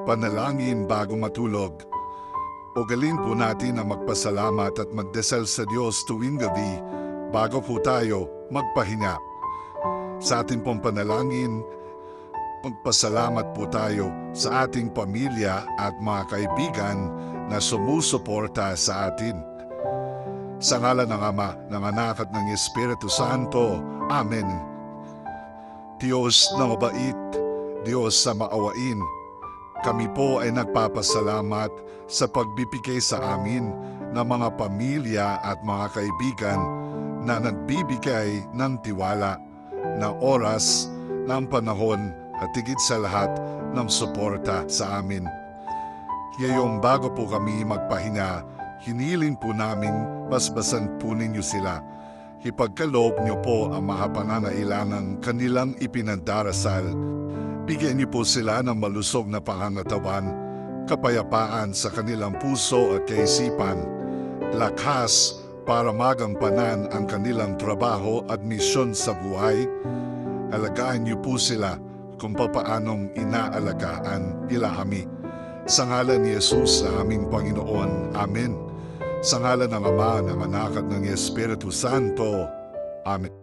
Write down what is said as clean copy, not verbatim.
Panalangin bago matulog. Ugalin po natin na magpasalamat at magdasal sa Diyos tuwing gabi bago po tayo magpahinga. Sa ating pong panalangin, magpasalamat po tayo sa ating pamilya at mga kaibigan na sumusuporta sa atin. Sa ngalan ng Ama, ng Anak at ng Espiritu Santo. Amen. Diyos na mabait, Diyos sa maawain, kami po ay nagpapasalamat sa pagbibigay sa amin ng mga pamilya at mga kaibigan na nagbibigay ng tiwala, ng oras, ng panahon at higit sa lahat ng suporta sa amin. Ngayong bago po kami magpahinga, hiniling po namin basbasan po ninyo sila. Ipagkaloob niyo po ang mga pangangailangang kanilang ipinagdarasal. Bigyan niyo po sila ng malusog na pangangatawan, kapayapaan sa kanilang puso at kaisipan, lakas para magampanan ang kanilang trabaho at misyon sa buhay. Alagaan niyo po sila kung papaanong inaalagaan nila kami. Sa ngalan ni Jesus na aming Panginoon. Amen. Sa ngalan ng Ama, ng Anak at ng Espiritu Santo. Amen.